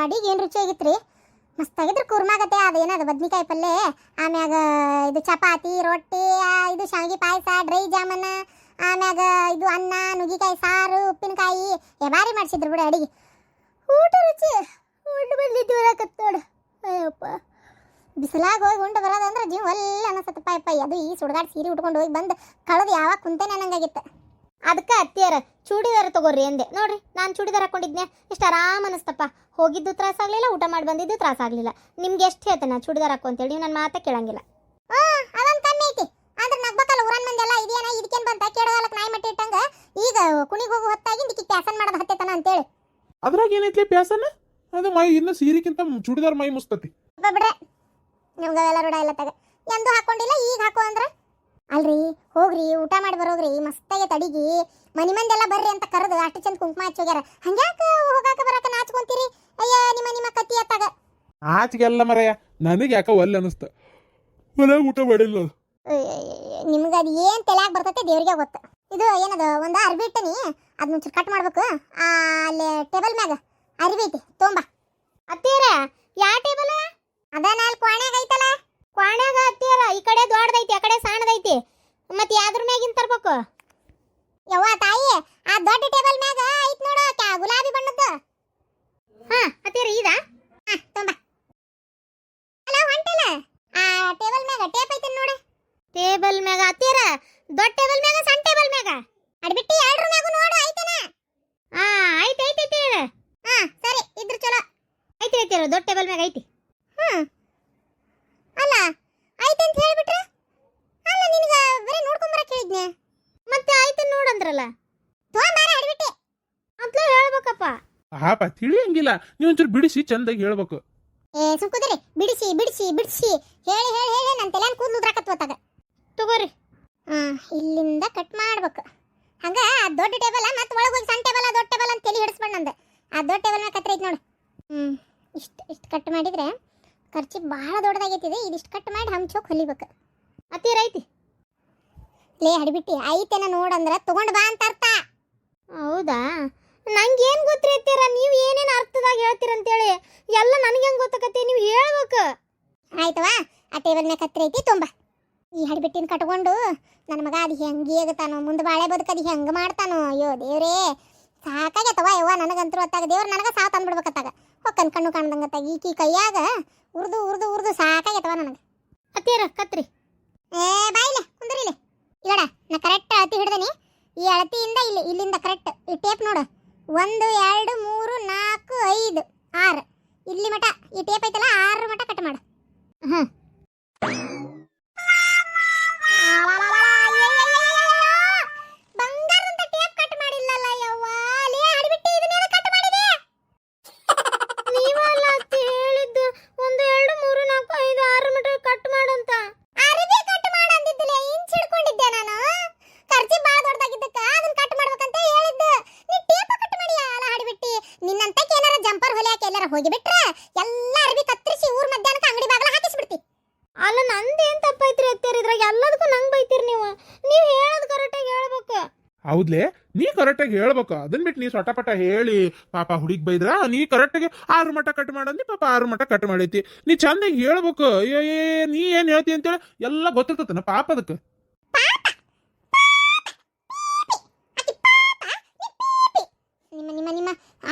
ಅಡಿಗೆ ಏನು ರುಚಿಯಾಗಿತ್ರಿ. ಮಸ್ತಾಗಿದ್ರು ಕುರ್ಮಾಗತ್ತೆ. ಅದೇನದು ಬದ್ನಿಕಾಯಿ ಪಲ್ಯ, ಆಮ್ಯಾಗ ಇದು ಚಪಾತಿ ರೊಟ್ಟಿ, ಇದು ಶಾವಿಗೆ ಪಾಯಸ, ಡ್ರೈ ಜಾಮೂನ್, ಆಮ್ಯಾಗ ಇದು ಅನ್ನ, ನುಗ್ಗಿಕಾಯಿ ಸಾರು, ಉಪ್ಪಿನಕಾಯಿ ಭಾರಿ ಮಾಡಿಸಿದ್ರು ಬಿಡು ಅಡಿಗೆ. ಊಟ ರುಚಿ ಉಂಡು ಬಂದಿದ್ದು ಬರಕತ್ತ ನೋಡು. ಅಯ್ಯಪ್ಪ, ಬಿಸಿಲಾಗ ಹೋಗಿ ಉಂಡು ಬರೋದಂದ್ರೆ ಜೀವ ಒಲ್ಲ ಅನಿಸತ್ತಪ್ಪ. ಅಪ್ಪ ಅದು ಈ ಸುಡ್ಗಾಡ್ ಸೀರೆ ಉಟ್ಕೊಂಡು ಹೋಗಿ ಬಂದು ಕಳೆದು ಯಾವಾಗ ಕುಂತೇನೆ ಅನ್ನಂಗಾಗಿತ್ತು. ಅದಕ್ಕೆ ಅತ್ತಿಯರ ಚೂಡಿದಾರ ತಗೋರಿ ಅಂದೆ. ನೋಡ್ರಿ, ನಾನು ಚೂಡಿದಾರ ಹಾಕೊಂಡಿದ್ನೆ, ಎಷ್ಟು ಆರಾಮ್ ಅನಿಸ್ತಪ್ಪ. ಹೋಗಿದ್ದು ತ್ರಾಸಾಗಲಿಲ್ಲ, ಊಟ ಮಾಡಿ ಬಂದಿದ್ದು ತ್ರಾಸಾಗಲಿಲ್ಲ. ನಿಮ್ಗೆ ಎಷ್ಟು ಹೇಳ್ತೇನೆ ಚೂಡಿದಾರ ಹಾಕು ಅಂತೇಳಿ, ನೀವು ನನ್ನ ಮಾತೇ ಕೇಳಂಗಿಲ್ಲ. ಅದೊಂದು ಕಮ್ಮಿ ಐತಿ. ಆದ್ರೆ ನಗ್ಬೇಕಲ್ಲ ಊರನ್ ಮಂದಿ ಎಲ್ಲ, ಇದೇನ ಇದಕ್ಕೇನು ಬಂತ ಕೇಳೋದಕ್ಕೆ ನಾಯಿ ಮಟ್ಟಿ ಇಟ್ಟಂಗ ಈಗ ಕುಣಿಗೆ ಹೋಗು ಹೊತ್ತಾಗಿ ಇದಕ್ಕೆ ಪ್ಯಾಸನ್ ಮಾಡೋದು ಹತ್ತೈತನ ಅಂತೇಳಿ. ಅದ್ರಾಗ ಏನೈತ್ಲಿ ಪ್ಯಾಸನ್? ಅದು ಮೈ ಇನ್ನು ಸೀರೆಕ್ಕಿಂತ ಚೂಡಿದಾರ ಮೈ ಮುಸ್ತತಿ ಬಿಡ್ರೆ, ನಿಮ್ಗೆ ಅವೆಲ್ಲ ರೂಢ ಇಲ್ಲ ತಗ. ಎಂದು ಹಾಕೊಂಡಿಲ್ಲ, ಈಗ ಹಾಕೋ ಅಂದ್ರೆ ಅಲ್ರಿ. ಹೋಗ್ರಿ ಊಟ ಮಾಡಿ ಬರೋಗ್ರಿ, ಮಸ್ತಾಗಿ ತಡಿಗಿ. ಮನಿ ಮಂದೆಲ್ಲ ಬರ್ರಿ ಅಂತ ಕರೆದು ಅಷ್ಟು ಚಂದ ಕುಂಕುಮ ಹಚ್ಚೋಗ್ಯಾರ. ಹಂಗ್ಯಾಕ ಹೋಗಾಕ ಬರಾಕ ನಾಚ್ಕೊಂತೀರಿ? ಅಯ್ಯ ನಿಮ್ಮ ಕತ್ತಿ ಅತ್ತಾಗ ಆಚೆಗೆಲ್ಲ ಮರಯ್ಯ. ನನಗೆ ಯಾಕ ಒಲ್ಲೆ ಅನಿಸ್ತ, ಹೊಲ ಊಟ ಮಾಡಿಲ್ಲ. ನಿಮ್ಗೆ ಅದು ಏನು ತಲೆಯಾಗ ಬರ್ತೈತೆ ದೇವ್ರಿಗೆ ಗೊತ್ತ. ಇದು ಏನದು ಒಂದು ಅರ್ಬಿ ಇಟ್ಟನಿ, ಅದನ್ನ ಒಂಚೂರು ಕಟ್ ಮಾಡ್ಬೇಕು. ಅಲ್ಲಿ ಟೇಬಲ್ ಮ್ಯಾಗ ಅರ್ಬಿ ಐತಿ, ತೊಂಬ. ಅತ್ತೀರ ಯಾವ ಟೇಬಲ್? ಅದ ನಾಲ್ ಕ್ವಾಣ್ಯಾಗ ಐತಲ್ಲ. ಕ್ವಾಣ್ಯಾಗ ಅತ್ತೀರ ಈ ಕಡೆ ದೊಡ್ಡದೈತಿ, ಆ ಕಡೆ ಸಣ್ಣದೈತಿ. ಮತ್ತೆ ಯಾವ್ದ್ರ ಮ್ಯಾಗಿನ ತರ್ಬೇಕು? ಯವ್ವ ತಾಯಿ, ಆ ದೊಡ್ಡ ಟೇಬಲ್ ಮ್ಯಾಗ ಐತ್ ನೋಡು, ಗುಲಾಬಿ ಬಣ್ಣದ್ದು. ಹಾ ಅತ್ತೀರ ಇದ ತೊಂಬ. ಅಲ್ಲ ಹೊಂಟಲ್ಲ, ಆ ಟೇಬಲ್ ಮ್ಯಾಗ ಟೇಪ್ ಐತಿ ನೋಡು. ಟೇಬಲ್ ಮ್ಯಾಗ ಅತ್ತೀರ ದೊಡ್ಡ ಟೇಬಲ್ ಮ್ಯಾಗ ಸಣ್ಣ ಟೇಬಲ್ ಮ್ಯಾಗ ಅಡ್ಬಿಟ್ಟಿ ಎರಡ್ರ ಮ್ಯಾಗ ನೋಡು ಐತನ. ಹಾ ಐತಿ ಐತಿ ಐತಿ. ಹಾ ಸರಿ, ಇದ್ರ ಚಲೋ ಐತಿ ಐತಿ. ದೊಡ್ಡ ಟೇಬಲ್ ಮ್ಯಾಗ ಐತಿ. ಅಲ್ಲ ಐತಿ ಅಂತ ಹೇಳ್ಬಿಟ್ರೆ, ಅಲ್ಲ ನಿನಗ ಬರೀ ನೋಡ್ಕೊಂಡ್ ಬರಕ್ ಹೇಳಿದ್ನೆ. ಮತ್ತೆ ಐತಿ ನೋಡಂದ್ರಲ್ಲ, ತೊಂಬಾರ ಅಡ್ಬಿಟ್ಟಿ ಅಂತ ಹೇಳ್ಬೇಕಪ್ಪ. ಹಾಪ ತಿಳಿಯಂಗಿಲ್ಲ, ನೀವು ಒಂಚೂರು ಬಿಡಿಸಿ ಚಂದಾಗಿ ಹೇಳ್ಬೇಕು. ಸುಮ್ಕುದ್ರಿ, ಬಿಡಿಸಿ ಬಿಡಿಸಿ ಬಿಡಿಸಿ ಹೇಳಿ ಹೇಳಿ ಹೇಳಿ ನನ್ನ ತಲೆನ ಕೂದಲು ಉದ್ರಾಕತ್ವತ್ತಾಗ. ತಗೋರಿ, ಇಲ್ಲಿಂದ ಕಟ್ ಮಾಡ್ಬೇಕು. ಹಂಗ ದೊಡ್ಡ ಟೇಬಲ್ ಮತ್ತೆ ಒಳಗೆ ಹೋಗಿ ಸಣ್ಣ ಟೇಬಲ್, ದೊಡ್ಡ ಟೇಬಲ್ ಅಂತ ತಲೆ ಹಿಡಿಸ್ಬೇಡ ನಂದು. ಆ ದೊಡ್ಡ ಟೇಬಲ್ ಮ್ಯಾಗ ಕತ್ರಿ ಐತಿ ನೋಡು. ಇಷ್ಟು ಕಟ್ ಮಾಡಿದ್ರೆ ಖರ್ಚು ಭಾಳ ದೊಡ್ಡದಾಗೈತಿದೆ. ಇದಿಷ್ಟು ಕಟ್ ಮಾಡಿ ಹಂಚೋಕ್ ಹೊಲಿಬೇಕು. ಅತ್ತೀರ ಐತಿ ಲೇ ಹಡಿಬಿಟ್ಟಿ, ಐತೆನ ನೋಡಂದ್ರೆ ತಗೊಂಡು ಬಾ ಅಂತ ಅರ್ಥ. ಹೌದಾ? ನಂಗೇನು ಗೊತ್ತ್ರಿ ಅತ್ತೀರ, ನೀವು ಏನೇನು ಅರ್ಥದಾಗ ಹೇಳ್ತೀರಂತೇಳಿ ಎಲ್ಲ ನನಗೆ ಹೆಂಗೆ ಗೊತ್ತಾಗತ್ತೆ, ನೀವು ಹೇಳ್ಬೇಕು. ಆಯ್ತವಾ, ಆ ಟೇಬಲ್ ಮ್ಯಾಗ ಕತ್ರಿ ಐತಿ, ತುಂಬ. ಈ ಹಡಿಬಿಟ್ಟಿನ ಕಟ್ಕೊಂಡು ನನ್ನ ಮಗ ಅದು ಹೆಂಗೆ ಆಗತಾನೋ, ಮುಂದೆ ಬಾಳೆ ಬದುಕದು ಹೆಂಗೆ ಮಾಡ್ತಾನೋ. ಅಯ್ಯೋ ದೇವ್ರೇ, ಸಾಕಾಗತ್ತವ ಯವ್ವ. ನನಗಂತರೂ ಹೊತ್ತಾಗ ದೇವ್ರು ನನಗೆ ಸಾವು ತಂದ್ಬಿಡ್ಬೇಕತ್ತಾಗ. ಹೊಕ್ಕನ್ ಕಣ್ಣು ಕಾಣ್ದಂಗತ್ತಾಗ ಈಕಿ ಕೈಯಾಗ ಉರ್ದು ಉರ್ದು ಉರ್ದು ಸಾಕಾಗತ್ತವ ನನಗೆ. ಅತ್ತೀರ ಕತ್ರಿ. ಬಾಯಿಲೆ ಕುಂದ್ರಿಲೆ. ಇಲ್ಲಡ, ನಾ ಕರೆಕ್ಟ್ ಅಳತಿ ಹಿಡ್ದನಿ. ಈ ಅಳತಿಯಿಂದ ಇಲ್ಲಿಂದ ಕರೆಕ್ಟ್ ಈ ಟೇಪ್ ನೋಡು. 1 2 3 4 5 6 ಇಲ್ಲಿ ಮಟ ಈ ಟೇಪ್ ಐತಲ್ಲ, 6 ಮಟ ಕಟ್ ಮಾಡು. ಬಂಗಾರದಂತ ಟೇಪ್ ಕಟ್ ಮಾಡಿಲ್ಲಲ್ಲ ಯವ್ವ. ಲೇ ಹಡಿಬಿಟ್ಟಿ, ಇದನ್ನೆಲ್ಲ ಕಟ್ ಮಾಡಿದೆ ನೀವಲ್ಲ ಹೇಳಿದ್ದು. 1 2 3 4 5 6 ಮಟ ಕಟ್ ಮಾಡಂತ. ಅರಬಿ ಕಟ್ ಮಾಡಂದಿದ್ದಿಲ್ಲ, ಇಂಚ್ ಹಿಡ್ಕೊಂಡಿದ್ದೆ ನಾನು. ಖರ್ಚು ಬಾಳ ದೊಡ್ಡದಾಗಿದ್ದಕ್ಕ ಅದನ್ನ ಕಟ್ ಮಾಡ್ಬೇಕಂತ ಹೇಳಿದ್ದೆ. ನೀ ಟೇಪ್ ಕಟ್ ಮಾಡಿಯಾ? ಅಲ್ಲ ಹಡಿಬಿಟ್ಟಿ, ನಿನ್ನಂತಕ್ಕೆ ಏನಾರ ಜಂಪರ್ ಹೊಲಿಯಾಕೆ ಎಲ್ಲಾರ ಹೋಗಿಬಿಟ್ರೆ ಎಲ್ಲ ಅರಬಿ ಕತ್ತರಿಸಿ ಊರ್ ಮಧ್ಯಾಹ್ನಕ್ಕೆ ಅಂಗಡಿ ಬಾಗಲ ಹಾಕಿಸ್ಬಿಡ್ತಿ. ಅಲ್ಲ ನಂದೇನ್ ತಪ್ಪೈತ್ರಿ ಅತ್ತೀರ, ಇದ್ರಾಗ ಎಲ್ಲದಕ್ಕೂ ನಂಗೆ ಬೈತೀರಿ ನೀವು. ನೀವು ಹೇಳೋದು ಕರೆಕ್ಟಾಗಿ ಹೇಳ್ಬೇಕು. ಹೌದ್ಲೆ, ನೀ ಕರೆಕ್ಟಾಗಿ ಹೇಳ್ಬೇಕು. ಅದನ್ನ ಬಿಟ್ಟು ನೀ ಸೊಟಪಟ ಹೇಳಿ ಪಾಪ ಹುಡುಗಿ ಬೈದ್ರ. ನೀ ಕರೆಕ್ಟಾಗಿ 6 ಮಟ ಕಟ್ ಮಾಡಂದಿ, ಪಾಪ 6 ಮಟ ಕಟ್ ಮಾಡೈತಿ. ನೀ ಚಂದಾಗಿ ಹೇಳ್ಬೇಕು. ನೀ ಏನ್ ಹೇಳ್ತಿ ಅಂತೇಳಿ ಎಲ್ಲ ಗೊತ್ತಿರ್ತತನ ಪಾಪ ಅದಕ್ಕೆ. ನಿಮ್ಮ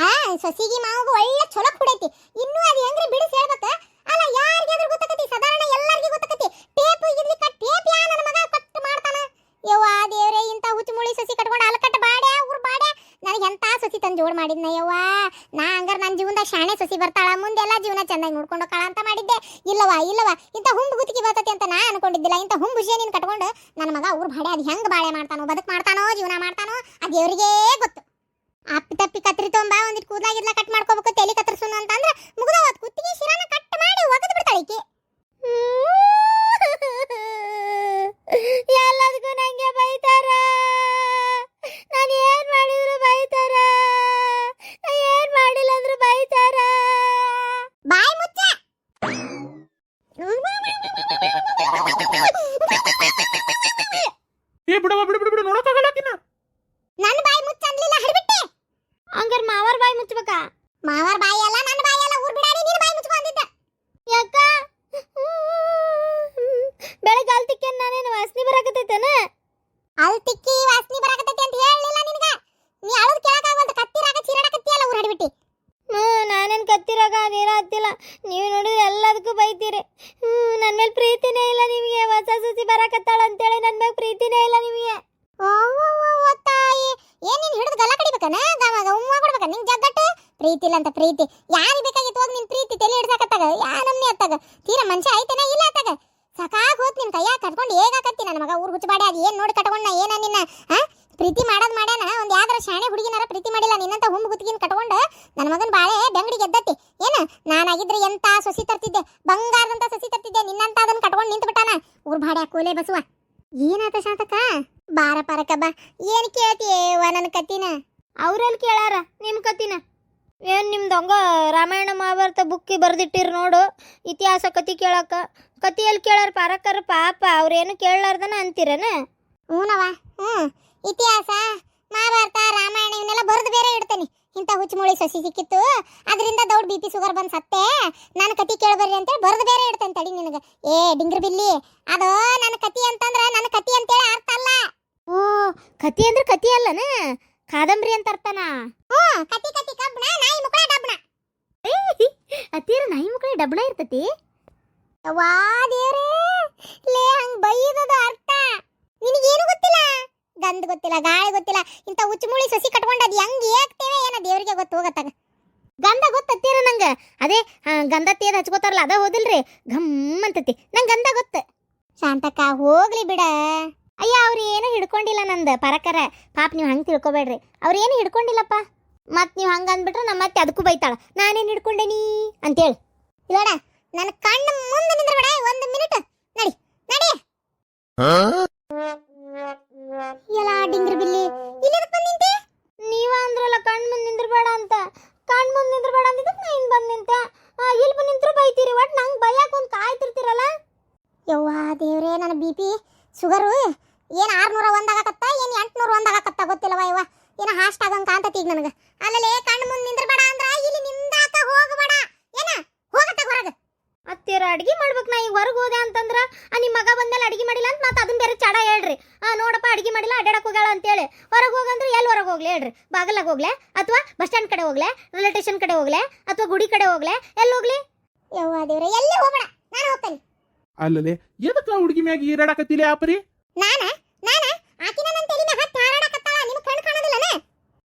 ಸೊಸಿಗೆ ಮಾವಗೂ ಒಳ್ಳೆ ಚೊಲೋ ಕುಡೈತಿ. ಇನ್ನೂ ಅದು ಹೆಂಗ್ರಿ ಬಿಡಿಸಿ ಹೇಳ್ಬೇಕ? ಅಲ್ಲ ಯಾರಿಗಾದ್ರೂ ಗೊತ್ತಾಕತಿ, ಸಾಧಾರಣ ಎಲ್ಲರಿಗೂ ಗೊತ್ತಾಕತಿ. ಟೇಪ್ ಇಲ್ಲಿ ಕಟ್, ಟೇಪ್ ಯಾ ನನ್ನ ಮಗ ಕಟ್ ಮಾಡ್ತಾನ. ಯವ್ವ ದೇವ್ರೆ, ಇಂಥ ಹುಚ್ಚು ಮುಳಿ ಸೊಸಿ ಕಟ್ಕೊಂಡು ಅಲಕಟ್ಟ ಬಾಡ್ಯಾ ಊರ್ ಬಾಡ್ಯಾ. ನನಗೆ ಎಂಥ ಸೊಸಿ ತಂದು ಜೋಡ್ ಮಾಡಿದ್ನ ಯವ್ವ. ನಾ ಹಂಗಾರ ನನ್ನ ಜೀವನದಾಗ ಶಾಣೆ ಸೊಸಿ ಬರ್ತಾಳ, ಮುಂದೆಲ್ಲ ಜೀವನ ಚಂದಾಗಿ ನೋಡ್ಕೊಂಡು ಹೋಗಾಳ ಅಂತ ಮಾಡಿದ್ದೆ. ಇಲ್ಲವಾ ಇಂಥ ಹುಂಬು ಗುತ್ತಿಗೆ ಬರ್ತತಿ ಅಂತ ನಾ ಅನ್ಕೊಂಡಿದ್ದಿಲ್ಲ. ಇಂಥ ಹುಂಬು ವಿಷಯ ನೀನು ಕಟ್ಕೊಂಡು ನನ್ನ ಮಗ ಊರ್ ಬಾಡ್ಯಾ ಅದು ಹೆಂಗೆ ಬಾಳೆ ಮಾಡ್ತಾನೋ, ಬದುಕು ಮಾಡ್ತಾನೋ, ಜೀವನ ಮಾಡ್ತಾನೋ, ಅದು ದೇವ್ರಿಗೇ ಗೊತ್ತು. ಅಪ್ಪಿ ತಪ್ಪಿ ಕತ್ರಿ ತೊಂಬ, ಒಂದಿಟ್ಟು ಕೂದಲಾಗಿದ್ಲ ಕಟ್ ಮಾಡ್ಕೋಬೇಕು, ತಲೆ ಕತ್ತರಿಸೋಣ ಅಂತಂದ್ರೆ ಮುಗಿದವ. ಕುತ್ತಿಗೆ ಶಿರಾನ ಕಟ್ ಮಾಡಿ ಒಗದು ಬಿಡ್ತಾಳೆ ಈಕೆ. ಎಲ್ಲದಕ್ಕೂ ನಂಗೆ ಬೈತಾರ. ನಾನು ಏನ್ ಮಾಡಿದ್ರು ಬೈತಾರ, ಏನ್ ಮಾಡಿಲ್ಲ ಅಂದ್ರು ಬೈತಾರ. ಬಾಯಿ ಮುಚ್ಚ. ಬಿಡವ ಬಿಡು ಬಿಡು ಬಿಡು, ನೋಡಕ್ಕಾಗಲ್ಲ ಆಕಿನ. ನನ್ನ ಬಾಯಿ ಮುಚ್ಚ ಅನ್ಲಿಲ್ಲ ಹರಿಬಿಟ್ಟೆ. ಹಂಗಾರ ಮಾವಾರ ಬಾಯಿ ಮುಚ್ಚಬೇಕಾ? ಮಾವಾರ ಬಾಯಿ ಅಲ್ಲ, ನನ್ನ ಬಾಯಿ ಅಲ್ಲ. ನಾನೇನು ಕತ್ತಿರಾಗ ಅದೇನೋ ಹತ್ತಿಲ್ಲ. ನೀವು ನೋಡಿದ್ರೆ ಎಲ್ಲದಕ್ಕೂ ಬೈತೀರಿ. ನನ್ನ ಮೇಲೆ ಪ್ರೀತಿನೇ ಇಲ್ಲ ನಿಮಗೆ. ಹೊಸ ಸಸಿ ಬರಾಕತ್ತಾಳ ಅಂತೇಳಿ ನನ್ನ ಮೇಲೆ ಪ್ರೀತಿನೇ ಇಲ್ಲ ನಿಮಗೆ. ತಾಯಿ ಏನ್ ನೀನ್ ಹಿಡಿದು ಗಲ್ಲ ಕಡಿಬೇಕನ ಉಮ್ಮ ಕೊಡ್ಬೇಕ ನಿಂಗೆ ಜಗ್ಗಟ್ಟು ಪ್ರೀತಿ ಇಲ್ಲ ಅಂತ ಪ್ರೀತಿ ಯಾರಿಗೆ ಬೇಕಾಗಿತ್ತು ಹೋಗಿ ನಿನ್ ಪ್ರೀತಿ ತಲೆ ಹಿಡ್ಸಾಕತ್ತಾಗ ಯಾ ನಮ್ನಿ ಅತ್ತಾಗ ತೀರಾ ಮನುಷ್ಯ ಆಯ್ತನ ಇಲ್ಲ ಅತ್ತಾಗ ಸಾಕಾಗ್ ಹೋತ್ ನಿನ್ ಕೈಯಾಗ ಕಟ್ಕೊಂಡು ಹೇಗಾಕತ್ತಿ ನನ್ನ ಮಗ ಊರ್ ಹುಚ್ಚಬಾಡಿ ಅದು ಏನ್ ನೋಡಿ ಕಟ್ಕೊಂಡ ಏನ ನಿನ್ನ ಪ್ರೀತಿ ಮಾಡೋದ್ ಮಾಡ್ಯಾನ ಒಂದ್ ಯಾವ್ದಾರ ಶಾಣೆ ಹುಡುಗಿನಾರ ಪ್ರೀತಿ ಮಾಡಿಲ್ಲ ನಿನ್ನಂತ ಹುಂಬ ಗುತ್ತಿಗಿನ ಕಟ್ಕೊಂಡು ನನ್ನ ಮಗನ್ ಬಾಳೆ ಬೆಂಗಡಿಗೆ ಎದ್ದತ್ತಿ ಏನ ನಾನಾಗಿದ್ರೆ ಎಂತ ಸೊಸಿ ತರ್ತಿದ್ದೆ ಬಂಗಾರದಂತ ಸೊಸಿ ತರ್ತಿದ್ದೆ ನಿನ್ನಂತ ಅದನ್ನ ಕಟ್ಕೊಂಡು ನಿಂತು ಬಿಟ್ಟಾನ ಊರ್ ಬಾಡೆ ಕೂಲೆ ಬಸುವ ಏನಾತ ಶಾಂತಕ್ಕ ಬಾರ ಪಾರಕ ಬಾ ಏನ್ ಕೇಳ್ತೀಯವ್ವ ನನ್ನ ಕತ್ತಿನ ಅವ್ರೆಲ್ಲಿ ಕೇಳಾರ ನಿಮ್ಮ ಕತಿನ? ಏನು ನಿಮ್ದು ಹಂಗ ರಾಮಾಯಣ ಮಹಾಭಾರತ ಬುಕ್ಕಿ ಬರ್ದಿಟ್ಟಿರಿ ನೋಡು ಇತಿಹಾಸ ಕತಿ ಕೇಳಕ್ಕ. ಕತಿಯಲ್ಲಿ ಕೇಳಾರ ಪಾರಕ್ಕರ ಪಾಪ ಅವ್ರೇನು ಕೇಳಲಾರ್ದನ ಅಂತೀರನ? ಹ್ಞೂನವ ಇತಿಹಾಸ ಮಹಾಭಾರತ ರಾಮಾಯಣ ಇವನ್ನೆಲ್ಲ ಬರೆದು ಬೇರೆ ಇಡ್ತೇನೆ. ಇಂಥ ಹುಚ್ಚುಮುಳಿ ಸೊಸಿ ಸಿಕ್ಕಿತ್ತು ಅದರಿಂದ ದೌಡ್ BP ಶುಗರ್ ಬಂದು ಸತ್ತೆ ನಾನು ಕತಿ ಕೇಳಬರ್ರಿ ಅಂತೇಳಿ ಬರೆದು ಬೇರೆ ಇಡ್ತೇನೆ ತಡಿ ನಿನಗೆ. ಏ ಡಿಂಗ್ರ ಬಿಲ್ಲಿ ಅದು ನನ್ನ ಕತಿ ಅಂತಂದ್ರೆ ನನ್ನ ಕತಿ ಅಂತೇಳಿ ಅರ್ಥ ಅಲ್ಲ. ಓ ಕತಿ ಅಂದ್ರೆ ಕತಿ ಅಲ್ಲನ, ಕಾದಂಬರಿ ಅಂತ ಅರ್ಥನಾ? ಕತಿ ಕತಿ ಕಬ್ಬಣ ನಾಯಿ ಮುಕ್ಕಳ ಡಬ್ಬಣ. ಅತ್ತೀರ ನಾಯಿ ಮಕ್ಕಳಿಗೆ ಡಬ್ಬಣ ಇರ್ತತಿ? ವಾ ದೇವ್ರೇ ಲೇ ಹಂಗ್ ಬೈದದ ಅರ್ಥ ನಿನಗೇನು ಗೊತ್ತಿಲ್ಲ, ಗಂಧ ಗೊತ್ತಿಲ್ಲ, ಗಾಳಿ ಗೊತ್ತಿಲ್ಲ, ಇಂಥ ಹುಚ್ಚುಮುಳಿ ಸೊಸಿ ಕಟ್ಕೊಂಡು ಅದು ಹೆಂಗ್ ಏಕ್ತೇವೆ ಏನೋ ದೇವ್ರಿಗೆ ಗೊತ್ತು ಹೋಗತ್ತಾಗ. ಗಂಧ ಗೊತ್ತತ್ತೀರ ನಂಗೆ. ಅದೇ ಗಂಧ ತೇದ್ ಹಚ್ಕೋತಾರಲ್ಲ ಅದ ಹೋದಿಲ್ರಿ ಘಮ್ ಅಂತತಿ. ನಂಗೆ ಗಂಧ ಗೊತ್ತ. ಶಾಂತಕ್ಕ ಹೋಗ್ಲಿ ಬಿಡ. ಅಯ್ಯ ಅವ್ರು ಏನೂ ಹಿಡ್ಕೊಂಡಿಲ್ಲ ನಂದು ಪರಕರ. ಪಾಪ ನೀವು ಹಂಗೆ ತಿಳ್ಕೊಬೇಡ್ರಿ. ಅವ್ರು ಏನು ಹಿಡ್ಕೊಂಡಿಲ್ಲಪ್ಪ. ಮತ್ತು ನೀವು ಹಂಗೆ ಅಂದ್ಬಿಟ್ರೆ ನಮ್ಮ ಮತ್ತೆ ಅದಕ್ಕೂ ಬೈತಾಳ ನಾನೇನು ಹಿಡ್ಕೊಂಡೇನಿ ಅಂತೇಳಿ. ಇಲ್ಲೋಡ ನನ್ನ ಕಣ್ಣು ಮುಂದೆ ನಿಂದ್ರಬೇಡ ಒಂದು ಮಿನಿಟ್. ನಡಿ ನಡಿ. ಎಲ್ಲ ಡಿಂಗ್ರ ಬಿಲ್ಲಿ ಇಲ್ಲಿ ಬಂದಿಂತೆ. ನೀವ ಅಂದ್ರಲ್ಲ ಕಣ್ ಮುಂದೆ ನಿಂದ್ರಬೇಡ ಅಂತ. ಕಣ್ ಮುಂದೆ ನಿಂದ್ರಬೇಡ ಅಂದಿದ್ದಕ್ಕೆ ನಾ ಹಿಂಗೆ ಬಂದು ನಿಂತೆ. ಇಲ್ಲಿ ಬಂದು ನಿಂತರೂ ಬೈತೀರಿ. ಒಟ್ಟು ನಂಗೆ ಬೈಯಾಕ ಒಂದು ಕಾಯ್ತಿರ್ತೀರಲ್ಲ. ಯವ್ವಾ ದೇವ್ರೇ ನನ್ನ BP ಶುಗರು ಏನು 601 ಆಗಕತ್ತ ಏನು 801 ಆಗಕತ್ತ ಗೊತ್ತಿಲ್ಲವ ಯವ್ವ. ಏನೋ ಹಾಸ್ಟ್ ಆಗಂಗೆ ಕಾಣ್ತತಿ ಈಗ ನನಗೆ. ಅಲ್ಲೇ ಕಣ್ಣು ಮುಂದೆ ನಿಂದ್ರಬೇಡ ಅಂದ್ರೆ ಇಲ್ಲಿ ನಿಂದಾಕ ಹೋಗಬೇಡ ಏನ ಹೋಗತ್ತ ಹೊರಗೆ. ಅತ್ತೇರ ಅಡ್ಗೆ ಮಾಡ್ಬೇಕು. ನಾ ಈಗ ಹೊರಗೆ ಹೋದೆ ಅಂತಂದ್ರೆ ನಿಮ್ಮ ಮಗ ಬಂದ್ಮೇಲೆ ಅಡ್ಗೆ ಮಾಡಿಲ್ಲ ಅಂತ ಮತ್ತೆ ಅದನ್ನ ಬೇರೆ ಚಡ ಹೇಳ್ರಿ. ನೋಡಪ್ಪ ಅಡ್ಗೆ ಮಾಡಿಲ್ಲ ಅಡ್ಡಾಡಕ್ಕೆ ಹೋಗ್ಯಾಳ ಅಂತೇಳಿ. ಹೊರಗೆ ಹೋಗಂದ್ರೆ ಎಲ್ಲಿ ಹೊರಗೆ ಹೋಗ್ಲಿ ಹೇಳ್ರಿ? ಬಾಗಲಾಗ ಹೋಗ್ಲೆ ಅಥವಾ ಬಸ್ ಸ್ಟ್ಯಾಂಡ್ ಕಡೆ ಹೋಗ್ಲೆ, ರೈಲ್ವೆ ಸ್ಟೇಷನ್ ಕಡೆ ಹೋಗ್ಲೆ ಅಥವಾ ಗುಡಿ ಕಡೆ ಹೋಗ್ಲೆ? ಎಲ್ಲಿ ಹೋಗ್ಲಿ? ಯವ್ವ ದೇವ್ರೆ ಎಲ್ಲಿ ಹೋಗಬೇಡ ನಾನು ಹೋಗ್ತೇನೆ. ಅಲ್ಲಲೆ ಎದಕ್ಕ ಹುಡುಗಿ ಮ್ಯಾಗ ಈರಾಡಕತ್ತಿಲೆ ಆಪರಿ? ನಾನ ಆಕಿನ ನನ್ನ ತಲೆ ಮ್ಯಾಗ ಹತ್ತಿ ಹಾರಾಡಕತ್ತಾಳ ನಿಮಗೆ ಕಣ್ಣು ಕಾಣೋದಿಲ್ಲನ?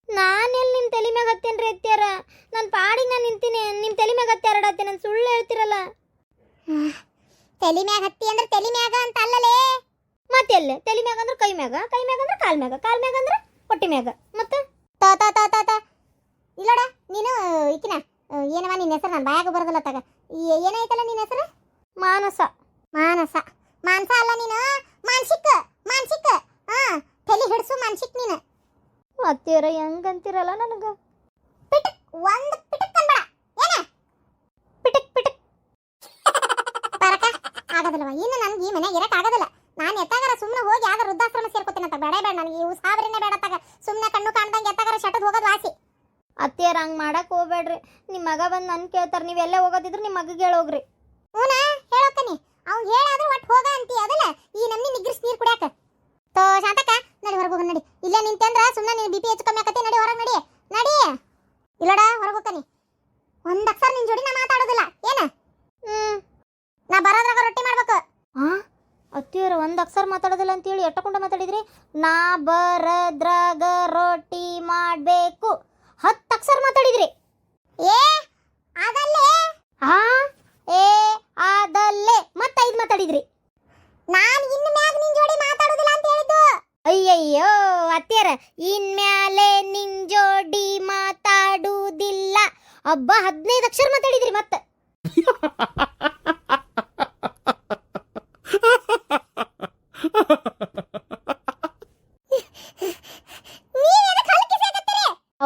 ನಾನೆಲ್ಲಿ ನಿಮ್ಮ ತಲೆ ಮ್ಯಾಗ ಹತ್ತೇನ್ರಿ ಅತ್ಯಾರ? ನನ್ನ ಪಾಡಿಗೆ ನಾನು ನಿಂತೀನಿ. ನಿಮ್ಮ ತಲೆ ಮ್ಯಾಗ ಹತ್ತಿ ಹಾರಾಡತ್ತೆ. ನಾನು ಸುಳ್ಳು ಹೇಳ್ತಿರಲ್ಲ. ತಲೆ ಮ್ಯಾಗ ಹತ್ತಿ ಅಂದ್ರೆ ತಲೆ ಮ್ಯಾಗ ಅಂತ ಅಲ್ಲಲೇ. ಮತ್ತೆಲ್ಲ ತಲೆ ಮ್ಯಾಗ ಅಂದ್ರೆ ಕೈ ಮ್ಯಾಗ, ಕೈ ಮ್ಯಾಗ ಅಂದ್ರೆ ಕಾಲ್ ಮ್ಯಾಗ, ಕಾಲ್ ಮ್ಯಾಗ ಅಂದ್ರೆ ಹೊಟ್ಟೆ ಮ್ಯಾಗ. ಮತ್ತೆ ಇಲ್ಲೋಡ ನೀನು ಈಕಿನ ಏನವ ನಿನ್ನ ಹೆಸರು ನನ್ನ ಬಾಯಾಗ ಬರೋದಿಲ್ಲ ತಗ. ಏನಾಯ್ತಲ್ಲ ನಿನ್ನ ಹೆಸರು? ಮಾನಸ. ಮಾನಸ ಅಲ್ಲ ನೀನು ಮಾನಸಿಕ ತಲೆ ಹಿಡ್ಸು ಮಾನಸಿಕ್ ನೀನು. ಅತ್ತೀರ ಹೆಂಗಂತಿರಲ್ಲ ನನಗೆ. ಪಿಟಕ್ ಒಂದು ಪಿಟಕ್ ಅನ್ಬೇಡ. ಏನ ಪಿಟಕ್ ಪರಕ ಆಗೋದಿಲ್ಲವ. ಇನ್ನು ನನಗೆ ಈ ಮನೆಗೆ ಇರಕ್ಕೆ ಆಗೋದಿಲ್ಲ. ನಾನು ಎತ್ತಾಗಾರ ಸುಮ್ಮನೆ ಹೋಗಿ ಯಾವ್ದಾರ ವೃದ್ಧಾಶ್ರಮ ಸೇರ್ಕೋತೀನಂತ. ಬೇಡ ನನಗೆ ಇವು ಸಾವಿರನೇ ಬೇಡ ತಗ. ಸುಮ್ಮನೆ ಕಣ್ಣು ಕಾಣ್ದಂಗೆ ಎತ್ತಾಗಾರ ಶಟದ್ ಹೋಗೋದು ವಾಸಿ. ಅತ್ತೀರ ಹಂಗೆ ಮಾಡಕ್ಕೆ ಹೋಗ್ಬೇಡ್ರಿ. ನಿಮ್ಮ ಮಗ ಬಂದು ನನ್ನ ಕೇಳ್ತಾರೆ. ನೀವು ಎಲ್ಲೇ ಹೋಗೋದಿದ್ರೆ ನಿಮ್ಮ ಮಗಗೆ ಹೇಳೋಗ್ರಿ. ಹೂನಾ ಹೇಳೋಕನಿ ಅವ್ನು ಹೇಳಾದ್ರೆ ಒಟ್ಟು ಹೋಗ ಅಂತೀಯ ಅದಲ್ಲ. ಈ ನಮ್ನಿ ನಿಗ್ರಿಸ್ ನೀರು ಕುಡಿಯಾಕ ಶಾಂತಕ್ಕ ನಡಿ ಹೊರಗೆ ಹೋಗ. ನಡಿ ಇಲ್ಲೇ ನಿಂತಂದ್ರ ಸುಮ್ಮನೆ ನೀನು BP ಹೆಚ್ಚು ಕಮ್ಮಿ ಆಕತಿ. ನಡಿ ಹೊರಗೆ ನಡಿ. ಇಲ್ಲೋಡ ಹೊರಗೆ ಹೋಗ್ತಾನೆ. ಒಂದು ಅಕ್ಷರ ನಿನ್ನ ಜೋಡಿ ನಾ ಮಾತಾಡೋದಿಲ್ಲ ಏನ? ನಾ ಬರೋದ್ರಾಗ ರೊಟ್ಟಿ ಮಾಡ್ಬೇಕು. ಅತ್ತಿಯರ ಒಂದು ಅಕ್ಷರ ಮಾತಾಡೋದಿಲ್ಲ ಅಂತೇಳಿ ಎಟ್ಟಕೊಂಡ ಮಾತಾಡಿದ್ರಿ. ನಾ ಬರದ್ರಾಗ ರೊಟ್ಟಿ ಮಾಡಬೇಕು 10 ಅಕ್ಷರ ಮಾತಾಡಿದ್ರಿ. ಏ ಅದಲ್ಲೇ ಅದಲ್ಲೇ ಮತ್ತೆ 5 ಮಾತಾಡಿದ್ರಿ. ನಾನು ಇನ್ನು ಮ್ಯಾಗ ನಿನ್ನ ಜೋಡಿ ಮಾತಾಡೋದಿಲ್ಲ ಅಂತ ಹೇಳಿದ್ದು. ಅಯ್ಯಯ್ಯೋ ಅತ್ತಿಯರ ಇನ್ಮ್ಯಾಲೆ ನಿನ್ ಜೋಡಿ ಮಾತಾಡುವುದಿಲ್ಲ. ಅಬ್ಬ 15 ಅಕ್ಷರ ಮಾತಾಡಿದ್ರಿ ಮತ್ತೆ.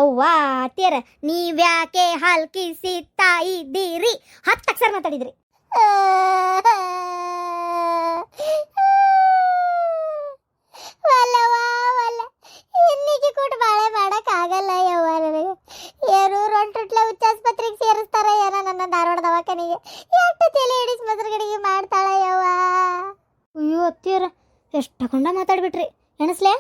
ಅವ್ವಾ ಅತ್ತಿಯರ ನೀವ್ಯಾಕೆ ಹಲ್ಕಿಸಿತಾ ಇದ್ದೀರಿ? 10 ಅಕ್ಷರ ಮಾತಾಡಿದ್ರಿ. ಇನ್ನಿಗೆ ಕೊಟ್ಟು ಬಾಳೆ ಮಾಡಕ್ಕಾಗಲ್ಲ ಯವ್ವ ನನಗೆ. ಏನು ರೊಂಟುಟ್ಲೆ ಹುಚ್ಚಾಸ್ಪತ್ರೆಗೆ ಸೇರಿಸ್ತಾರ ಏನೋ ನನ್ನ ಧಾರವಾಡ ದವಾಖಾನಿಗೆ. ಎಷ್ಟು ತಲೆ ಹಿಡಿಸ್ ಮೊಸರುಗಡಿಗೆ ಮಾಡ್ತಾಳ ಯವ್ವ. ಅಯ್ಯೋ ಅತ್ತಿಯರ ಎಷ್ಟು ತಗೊಂಡ ಮಾತಾಡ್ಬಿಟ್ರಿ. ಎಣಸ್ಲೆ?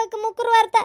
ಇವತ್ತು ಮುಕ್ರವಾರ್ತ